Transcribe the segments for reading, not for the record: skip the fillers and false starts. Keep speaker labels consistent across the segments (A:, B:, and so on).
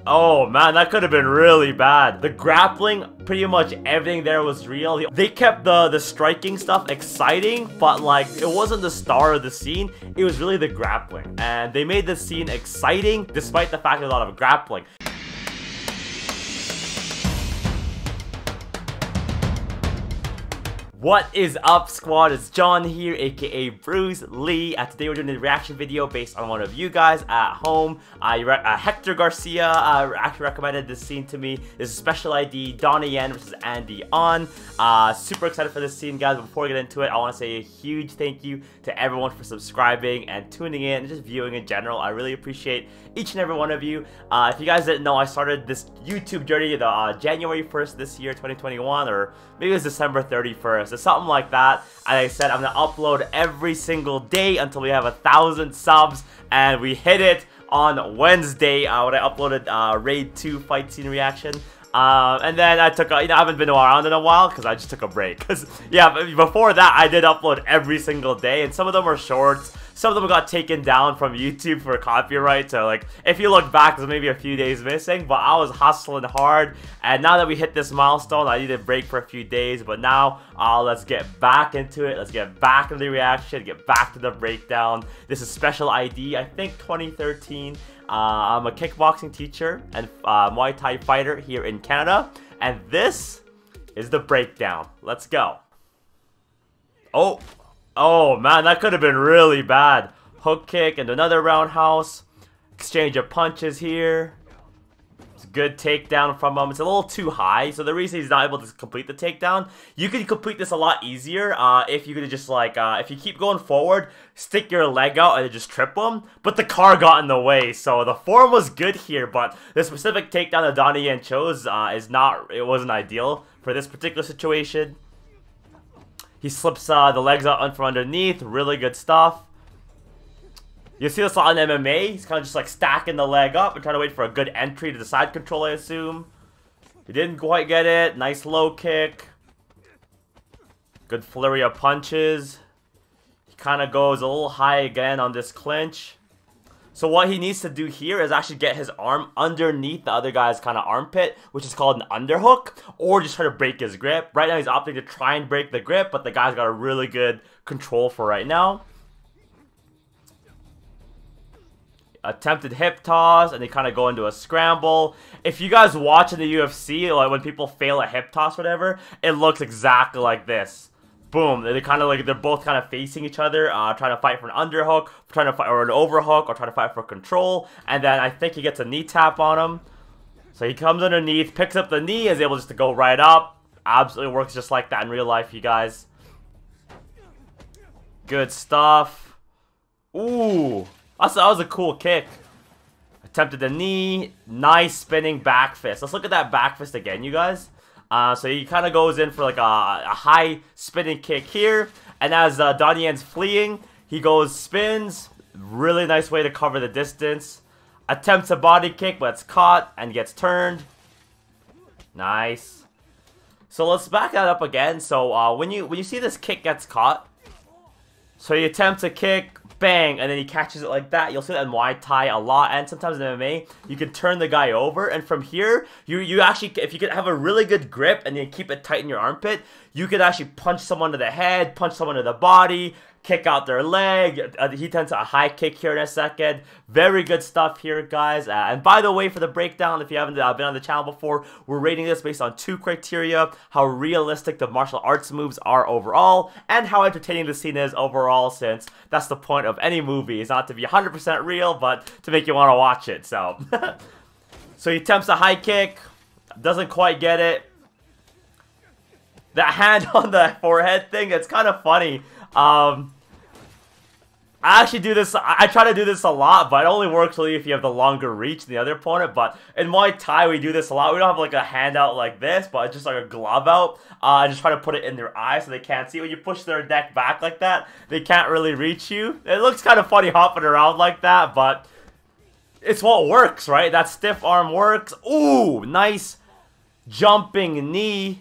A: Oh man, that could have been really bad. The grappling, pretty much everything there was real. They kept the striking stuff exciting, but like it wasn't the star of the scene. It was really the grappling. And they made the scene exciting despite the fact there's a lot of grappling. What is up, squad? It's John here, aka Bruce Lee. Today we're doing a reaction video based on one of you guys at home. Hector Garcia actually recommended this scene to me. This is Special ID Donnie Yen versus Andy On. Super excited for this scene, guys. Before we get into it, I want to say a huge thank you to everyone for subscribing and tuning in and just viewing in general. I really appreciate each and every one of you. If you guys didn't know, I started this YouTube journey January 1st this year, 2021, or maybe it was December 31st. Something like that. And I said I'm gonna upload every single day until we have 1,000 subs, and we hit it on Wednesday when I uploaded Raid 2 fight scene reaction. And then I took I haven't been around in a while because I just took a break. Because yeah, before that I did upload every single day, and some of them were shorts. Some of them got taken down from YouTube for copyright, so like, if you look back, there's maybe a few days missing, but I was hustling hard, and now that we hit this milestone, I need a break for a few days, but now, let's get back into it, let's get back into the reaction, get back to the breakdown. This is Special ID, I think 2013. I'm a kickboxing teacher and Muay Thai fighter here in Canada, and this is the breakdown. Let's go. Oh man, that could have been really bad. Hook kick and another roundhouse. Exchange of punches here. It's a good takedown from him. It's a little too high, so the reason he's not able to complete the takedown, you could complete this a lot easier if you could just like, if you keep going forward, stick your leg out and just trip him. But the car got in the way, so the form was good here, but the specific takedown that Donnie Yen chose it wasn't ideal for this particular situation. He slips the legs out from underneath. Really good stuff. You see this a lot in MMA. He's kind of just like stacking the leg up and trying to wait for a good entry to the side control, I assume. He didn't quite get it. Nice low kick. Good flurry of punches. He kind of goes a little high again on this clinch. So what he needs to do here is actually get his arm underneath the other guy's kind of armpit, which is called an underhook, or just try to break his grip. Right now he's opting to try and break the grip, but the guy's got a really good control for right now. Attempted hip toss, and they kind of go into a scramble. If you guys watch in the UFC, like when people fail a hip toss or whatever, it looks exactly like this. Boom, they're kind of like, they're both kind of facing each other, trying to fight for an underhook, trying to fight, or an overhook, or trying to fight for control. And then I think he gets a knee tap on him. So he comes underneath, picks up the knee, is able just to go right up. Absolutely works just like that in real life, you guys. Good stuff. Ooh, that was a cool kick. Attempted the knee, nice spinning back fist. Let's look at that back fist again, you guys. So he kind of goes in for like a high spinning kick here. And as Donnie Yen's fleeing, he goes spins. Really nice way to cover the distance. Attempts a body kick, but it's caught and gets turned. Nice. So let's back that up again. So when you see this kick gets caught, so he attempts a kick, bang, and then he catches it like that. You'll see that in Muay Thai a lot, and sometimes in MMA, you can turn the guy over, and from here, you actually, if you could have a really good grip and you keep it tight in your armpit, you could actually punch someone to the head, punch someone to the body, kick out their leg. He tends to a high kick here in a second. Very good stuff here, guys. And by the way, for the breakdown, if you haven't been on the channel before, we're rating this based on 2 criteria: how realistic the martial arts moves are overall, and how entertaining the scene is overall, since that's the point of any movie. It's not to be 100% real, but to make you want to watch it. So, so he attempts a high kick, doesn't quite get it. That hand on the forehead thing, it's kind of funny. I actually do this, I try to do this a lot, but it only works really if you have the longer reach than the other opponent. But in Muay Thai, we do this a lot. We don't have like a hand out like this, but it's just like a glove out. I just try to put it in their eye so they can't see. When you push their neck back like that, they can't really reach you. It looks kind of funny hopping around like that, but it's what works, right? That stiff arm works. Ooh, nice jumping knee.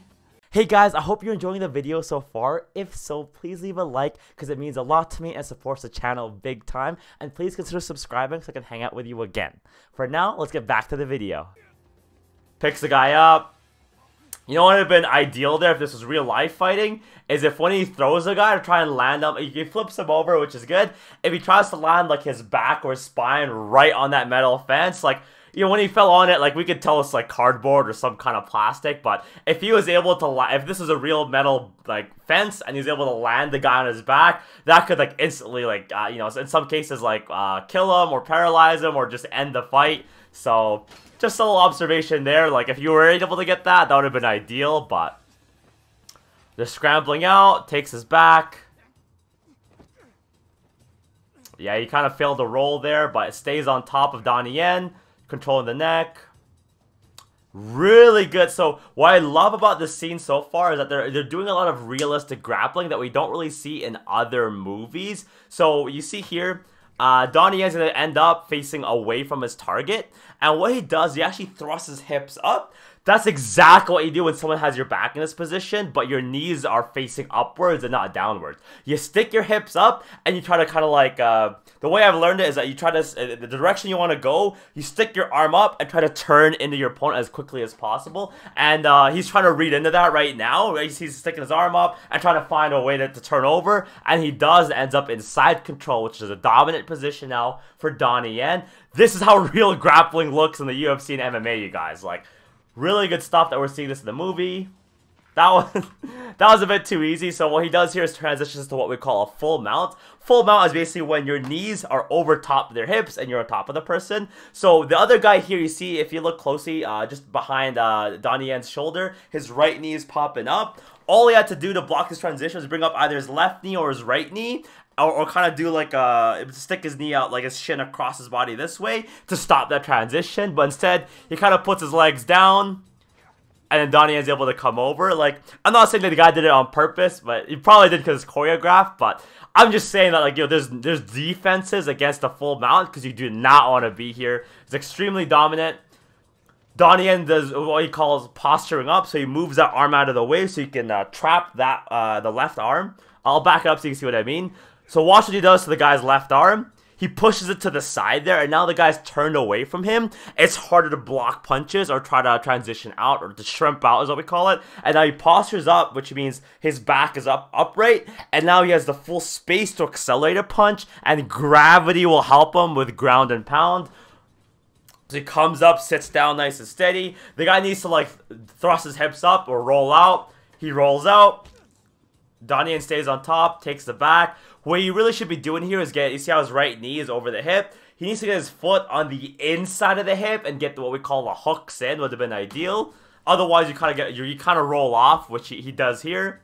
A: Hey guys, I hope you're enjoying the video so far. If so, please leave a like because it means a lot to me and supports the channel big time. And please consider subscribing so I can hang out with you again. For now, let's get back to the video. Picks the guy up. You know what would have been ideal there if this was real life fighting? Is if when he throws a guy to try and land him, he flips him over, which is good. If he tries to land like his back or his spine right on that metal fence, like, you know, when he fell on it, like, we could tell it's like cardboard or some kind of plastic, but if he was able to, if this was a real metal, like, fence, and he's able to land the guy on his back, that could, like, instantly, like, you know, in some cases, like, kill him or paralyze him or just end the fight. So, just a little observation there. Like, if you were able to get that, that would have been ideal, but they're scrambling out, takes his back. Yeah, he kind of failed to roll there, but it stays on top of Donnie Yen. Controlling the neck. Really good. So what I love about this scene so far is that they're doing a lot of realistic grappling that we don't really see in other movies. So you see here, Donnie Yen's going to end up facing away from his target. And what he does, he actually thrusts his hips up. That's exactly what you do when someone has your back in this position, but your knees are facing upwards and not downwards. You stick your hips up, and you try to kind of like, the way I've learned it is that you try to, the direction you want to go, you stick your arm up and try to turn into your opponent as quickly as possible. And he's trying to read into that right now. Right? He's sticking his arm up and trying to find a way to turn over, and he does, ends up in side control, which is a dominant position now for Donnie Yen. This is how real grappling looks in the UFC and MMA, you guys. Like, really good stuff that we're seeing this in the movie. That was a bit too easy. So what he does here is transitions to what we call a full mount. Full mount is basically when your knees are over top of their hips and you're on top of the person. So the other guy here, you see, if you look closely, just behind Donnie Yen's shoulder, his right knee is popping up. All he had to do to block his transition is bring up either his left knee or his right knee, or kind of do like stick his knee out, like his shin across his body this way to stop that transition. But instead, he kind of puts his legs down, and then Donnie Yen's able to come over. Like, I'm not saying that the guy did it on purpose, but he probably did because it's choreographed. But I'm just saying that, like, you know, there's defenses against a full mount because you do not want to be here. It's extremely dominant. Donnie Yen does what he calls posturing up, so he moves that arm out of the way so you can trap that the left arm. I'll back it up so you can see what I mean. So watch what he does to the guy's left arm. He pushes it to the side there, and now the guy's turned away from him. It's harder to block punches or try to transition out, or to shrimp out is what we call it. And now he postures up, which means his back is upright, and now he has the full space to accelerate a punch, and gravity will help him with ground and pound. So he comes up, sits down nice and steady. The guy needs to, like, thrust his hips up or roll out. He rolls out. Donnie Yen stays on top, takes the back. What you really should be doing here is you see how his right knee is over the hip? He needs to get his foot on the inside of the hip and get what we call the hooks in, would have been ideal. Otherwise, you kind of roll off, which he does here.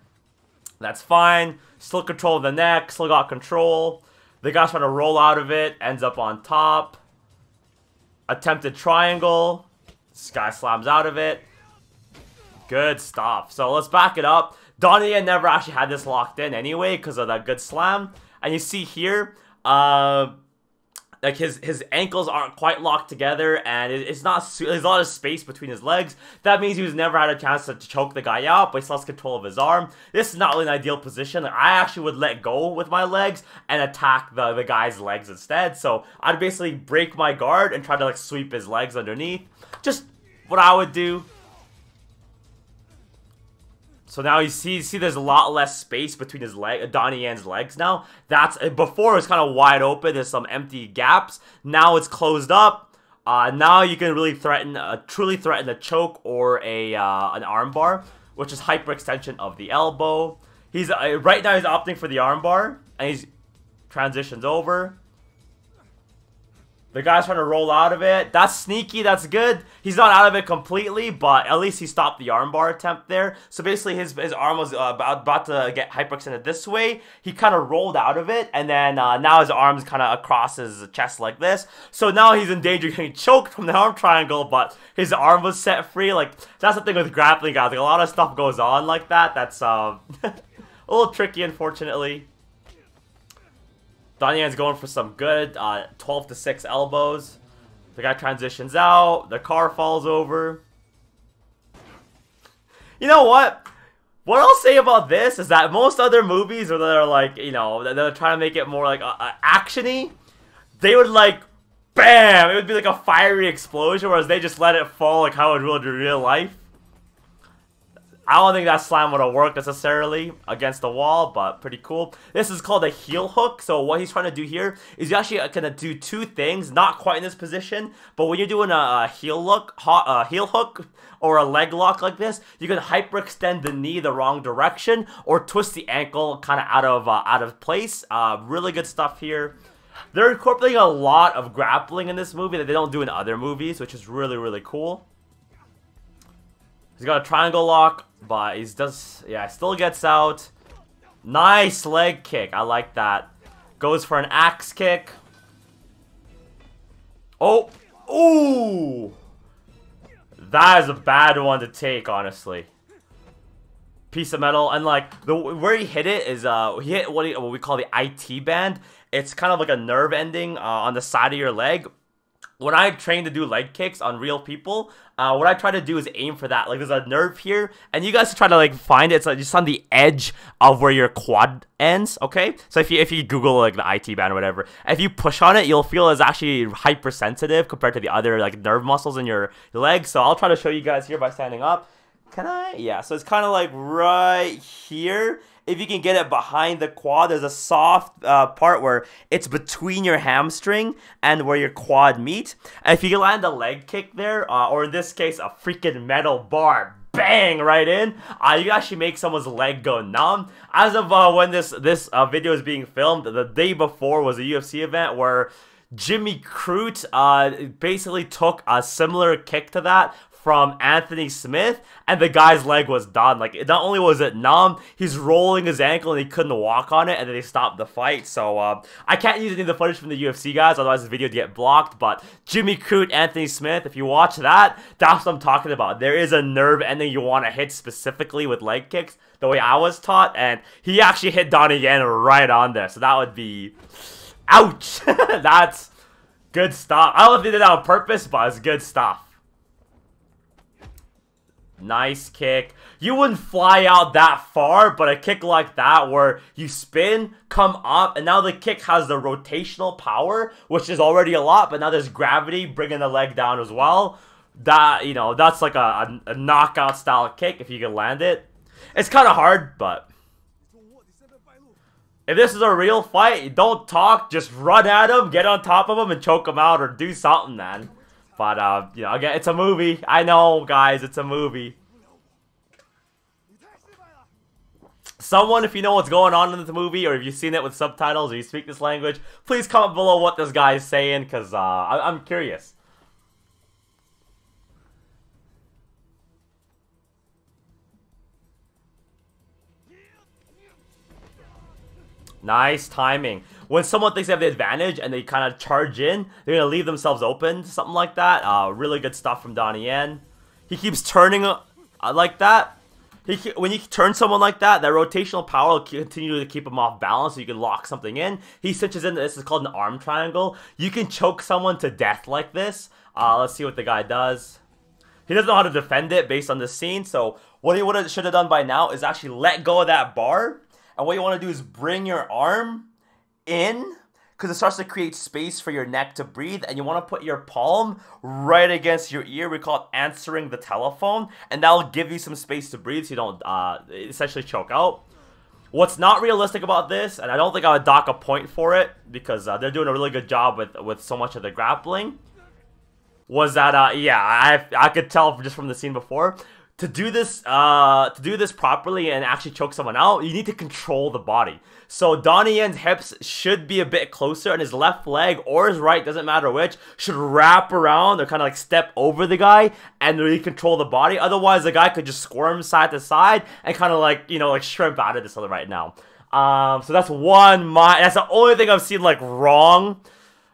A: That's fine. Still control the neck, still got control. The guy's trying to roll out of it, ends up on top. Attempted triangle. This guy slams out of it. Good stuff. So let's back it up. Donnie Yen never actually had this locked in anyway because of that good slam. And you see here, like his ankles aren't quite locked together, and there's a lot of space between his legs. That means he's never had a chance to choke the guy out, but he still has control of his arm. This is not really an ideal position. Like, I actually would let go with my legs and attack the guy's legs instead. So I'd basically break my guard and try to, like, sweep his legs underneath. Just what I would do. So now you see there's a lot less space between his Donnie Yen's legs now. Before it was kind of wide open. There's some empty gaps. Now it's closed up. Now you can really truly threaten a choke or an armbar, which is hyperextension of the elbow. Right now he's opting for the armbar, and he's transitions over. The guy's trying to roll out of it. That's sneaky. That's good. He's not out of it completely, but at least he stopped the armbar attempt there. So basically, his arm was about to get hyperextended this way. He kind of rolled out of it, and then now his arm's kind of across his chest like this. So now he's in danger of getting choked from the arm triangle, but his arm was set free. Like, that's the thing with grappling, guys. Like, a lot of stuff goes on like that. That's a little tricky, unfortunately. Donnie Yen's going for some good 12-6 elbows. The guy transitions out. The car falls over. You know what? What I'll say about this is that most other movies where they're like, you know, they're trying to make it more like action-y, they would like, bam! It would be like a fiery explosion, whereas they just let it fall like how it would in real life. I don't think that slam would have worked necessarily against the wall, but pretty cool. This is called a heel hook. So what he's trying to do here is you're actually going to do two things, not quite in this position, but when you're doing a heel hook or a leg lock like this, you can hyperextend the knee the wrong direction or twist the ankle kind of out of place. Really good stuff here. They're incorporating a lot of grappling in this movie that they don't do in other movies, which is really, really cool. He's got a triangle lock, but he still gets out. Nice leg kick. I like that. Goes for an axe kick. Oh. Ooh. That is a bad one to take, honestly. Piece of metal. And, like, where he hit it is, he hit what we call the IT band. It's kind of like a nerve ending on the side of your leg. When I train to do leg kicks on real people, what I try to do is aim for that. Like, there's a nerve here, and you guys try to like find it. It's like just on the edge of where your quad ends. Okay, so if you Google like the IT band or whatever, if you push on it, you'll feel it's actually hypersensitive compared to the other like nerve muscles in your leg. So I'll try to show you guys here by standing up. Can I? Yeah. So it's kind of like right here. If you can get it behind the quad, there's a soft part where it's between your hamstring and where your quad meet. And if you can land a leg kick there, or in this case, a freaking metal bar, bang, right in, you can actually make someone's leg go numb. As of when this video is being filmed, the day before was a UFC event where Jimmy Crute basically took a similar kick to that from Anthony Smith, and the guy's leg was done. Like, not only was it numb, he's rolling his ankle and he couldn't walk on it, and then they stopped the fight. So I can't use any of the footage from the UFC guys, otherwise this video would get blocked. But Jimmy Crute, Anthony Smith, if you watch that, that's what I'm talking about. There is a nerve ending you want to hit specifically with leg kicks, the way I was taught, and he actually hit Donnie Yen right on there. So that would be, ouch. That's good stuff. I don't know if they did that on purpose, but it's good stuff. Nice kick. You wouldn't fly out that far, but a kick like that where you spin, come up, and now the kick has the rotational power, which is already a lot, but now there's gravity bringing the leg down as well. That, you know, that's like a knockout style kick if you can land it. It's kind of hard, but if this is a real fight, don't talk, just run at him, get on top of him, and choke him out or do something, man. But, you know, again, it's a movie. I know, guys, it's a movie. Someone, if you know what's going on in this movie, or if you've seen it with subtitles, or you speak this language, please comment below what this guy is saying, because I'm curious. Nice timing. When someone thinks they have the advantage and they kind of charge in, they're going to leave themselves open, something like that. Really good stuff from Donnie Yen. He keeps turning like that. When you turn someone like that, that rotational power will continue to keep him off balance so you can lock something in. He switches in. This is called an arm triangle. You can choke someone to death like this. Let's see what the guy does. He doesn't know how to defend it based on this scene. So what he should have done by now is actually let go of that bar. And what you want to do is bring your arm in, because it starts to create space for your neck to breathe, and you want to put your palm right against your ear. We call it answering the telephone, and that'll give you some space to breathe so you don't essentially choke out. What's not realistic about this, and I don't think I would dock a point for it, because they're doing a really good job with so much of the grappling, was that, yeah, I could tell just from the scene before, to do this properly and actually choke someone out, you need to control the body. So Donnie Yen's hips should be a bit closer, and his left leg or his right, doesn't matter which, should wrap around or kind of like step over the guy and really control the body. Otherwise, the guy could just squirm side to side and kind of like, you know, like shrimp out of this right now. So that's that's the only thing I've seen like wrong.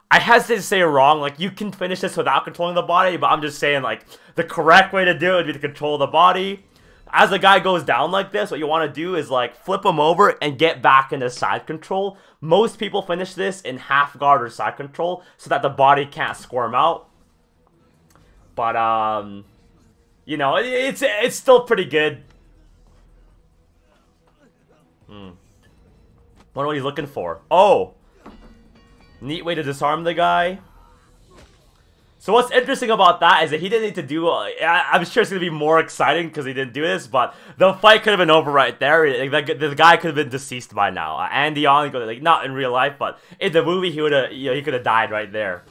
A: I hesitate to say wrong, like, you can finish this without controlling the body, but I'm just saying, like, the correct way to do it would be to control the body. As the guy goes down like this, what you want to do is, like, flip him over and get back into side control. Most people finish this in half guard or side control so that the body can't squirm out. But, you know, it's still pretty good. Wonder what he's looking for. Oh! Neat way to disarm the guy. So what's interesting about that is that he didn't need to do... I'm sure it's going to be more exciting because he didn't do this, but the fight could have been over right there. Like, the guy could have been deceased by now. Andy Yen, like, not in real life, but in the movie, he would have, he could have died right there.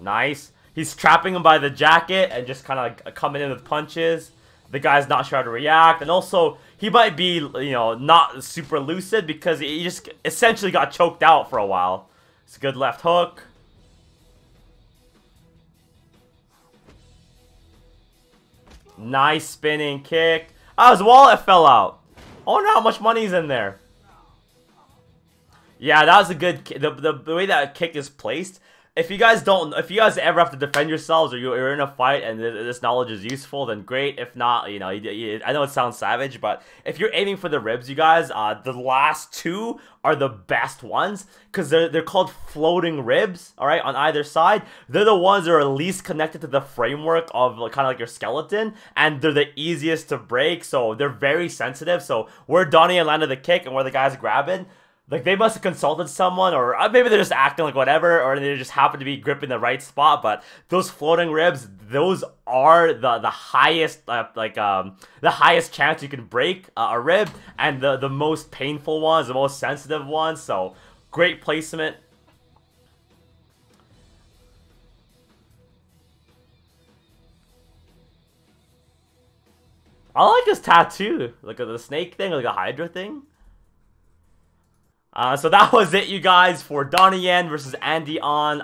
A: Nice. He's trapping him by the jacket and just kind of like coming in with punches. The guy's not sure how to react, and also he might be, you know, not super lucid because he just essentially got choked out for a while. It's a good left hook. Nice spinning kick. Oh, his wallet fell out. I wonder how much money's in there. Yeah, that was a good the way that kick is placed. If you guys ever have to defend yourselves or you're in a fight and this knowledge is useful, then great. If not, you know, I know it sounds savage, but if you're aiming for the ribs, you guys, the last two are the best ones because they're called floating ribs. All right, on either side, they're the ones that are least connected to the framework of kind of like your skeleton, and they're the easiest to break. So they're very sensitive. So where Donnie Yen landed the kick and where the guy's grabbing. Like, they must have consulted someone, or maybe they're just acting like whatever, or they just happen to be gripping the right spot, but those floating ribs, those are the highest, the highest chance you can break a rib, and the most painful ones, the most sensitive ones, so great placement. I like his tattoo, like the snake thing, like a Hydra thing. So that was it, you guys, for Donnie Yen versus Andy Yen.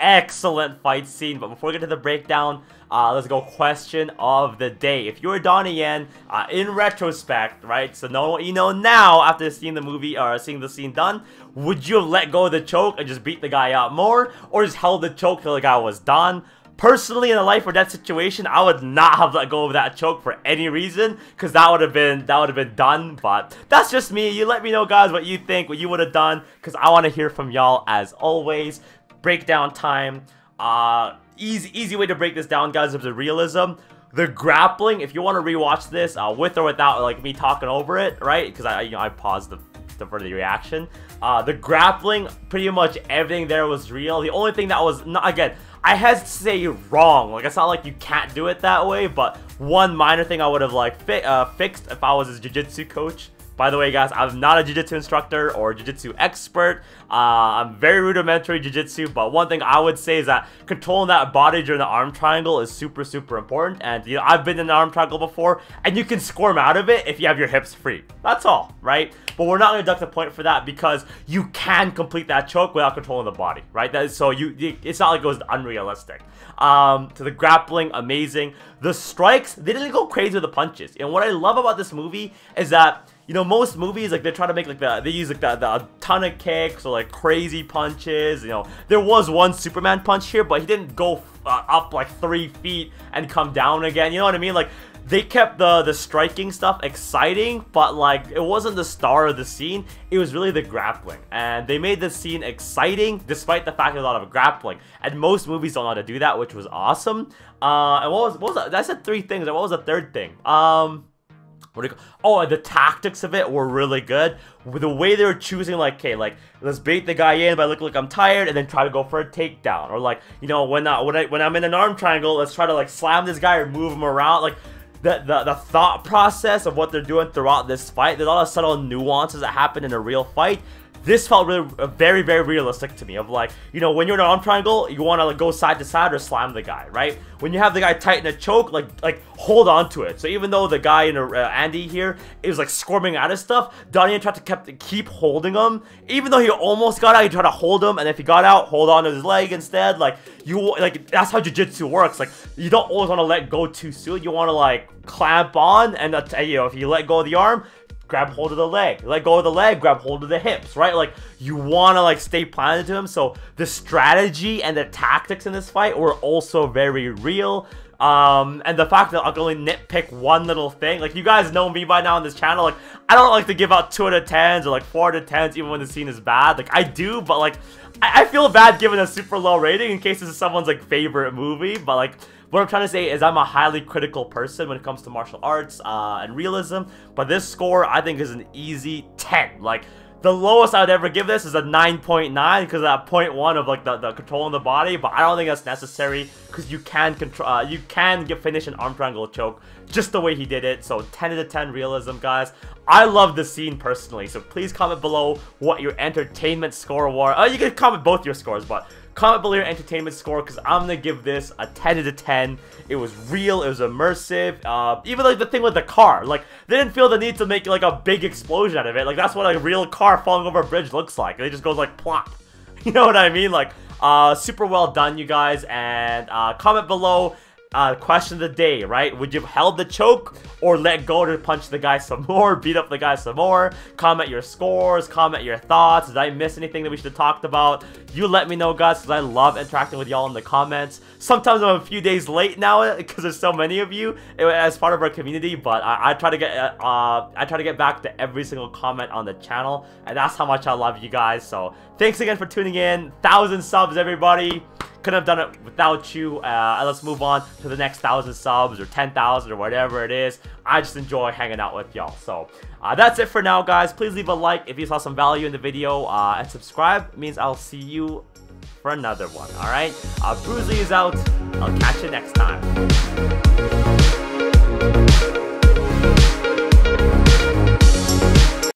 A: Excellent fight scene. But before we get to the breakdown, let's go question of the day. If you're Donnie Yen, in retrospect, right, so know what you know now after seeing the movie or seeing the scene done, would you have let go of the choke and just beat the guy out more, or just held the choke till the guy was done? Personally, in a life or death situation, I would not have let go of that choke for any reason, because that would have been done. But that's just me. You let me know, guys, what you think, what you would have done, because I want to hear from y'all as always. Breakdown time. Easy way to break this down, guys, is the realism. The grappling. If you want to rewatch this, with or without like me talking over it, right? Because I paused for the reaction. The grappling, pretty much everything there was real. The only thing that was not, again, I had to say wrong. Like, it's not like you can't do it that way, but one minor thing I would have like fixed if I was his jiu-jitsu coach. By the way, guys, I'm not a jiu-jitsu instructor or jiu-jitsu expert. I'm very rudimentary jiu-jitsu, but one thing I would say is that controlling that body during the arm triangle is super, super important. And, you know, I've been in an arm triangle before, and you can squirm out of it if you have your hips free. That's all, right? But we're not going to deduct a point for that because you can complete that choke without controlling the body, right? It's not like it was unrealistic. So the grappling, amazing. The strikes, they didn't go crazy with the punches. And what I love about this movie is that, you know, most movies, like, they try to make, like, they use, like, the ton of kicks or, like, crazy punches, you know. There was one Superman punch here, but he didn't go up, like, 3 feet and come down again, you know what I mean? Like, they kept the striking stuff exciting, but, like, it wasn't the star of the scene. It was really the grappling. And they made the scene exciting, despite the fact there's a lot of grappling. And most movies don't know how to do that, which was awesome. And what was that? I said 3 things, and what was the 3rd thing? Oh, the tactics of it were really good. The way they were choosing, like, okay, like, let's bait the guy in by looking like I'm tired and then try to go for a takedown. Or, like, you know, when I'm in an arm triangle, let's try to, like, slam this guy or move him around. Like, the thought process of what they're doing throughout this fight, there's a lot of subtle nuances that happen in a real fight. This felt really very, very realistic to me. Of, like, you know, when you're in an arm triangle, you want to, like, go side to side or slam the guy, right? When you have the guy tighten a choke, like hold on to it. So even though the guy in Andy here is, like, squirming out of stuff, Donnie Yen tried to keep holding him. Even though he almost got out, he tried to hold him, and if he got out, hold on to his leg instead. Like, that's how jiu-jitsu works. Like, you don't always want to let go too soon. You want to, like, clamp on, and you know, if you let go of the arm, grab hold of the leg. Let go of the leg, grab hold of the hips, right? Like, you want to, like, stay planted to him. So the strategy and the tactics in this fight were also very real. And the fact that I can only nitpick one little thing, like, you guys know me by now on this channel, like, I don't like to give out 2 out of 10s or, like, 4 out of 10s even when the scene is bad. Like, I do, but, like, I feel bad giving a super low rating in case this is someone's like favorite movie, but like what I'm trying to say is I'm a highly critical person when it comes to martial arts and realism, but this score I think is an easy 10. Like the lowest I would ever give this is a 9.9 because of that 0.1 of like the controlling the body, but I don't think that's necessary because you can control finish an arm triangle choke just the way he did it. So 10 out of 10 realism, guys. I love the scene personally, so please comment below what your entertainment score was. You can comment both your scores, but comment below your entertainment score because I'm gonna give this a 10 out of 10. It was real, it was immersive. Even like the thing with the car, like they didn't feel the need to make like a big explosion out of it. Like that's what a real car falling over a bridge looks like. It just goes like plop. You know what I mean? Like super well done, you guys. And comment below. Question of the day, right? Would you have held the choke or let go to punch the guy some more, beat up the guy some more? Comment your scores, comment your thoughts. Did I miss anything that we should have talked about? You let me know, guys, because I love interacting with y'all in the comments. Sometimes I'm a few days late now because there's so many of you as part of our community, but I try to get back to every single comment on the channel, and that's how much I love you guys. So thanks again for tuning in. 1,000 subs, everybody. Couldn't have done it without you. Let's move on to the next 1,000 subs or 10,000 or whatever it is. I just enjoy hanging out with y'all. So that's it for now, guys. Please leave a like if you saw some value in the video, and subscribe means I'll see you for another one. All right, Bruce Lee is out. I'll catch you next time.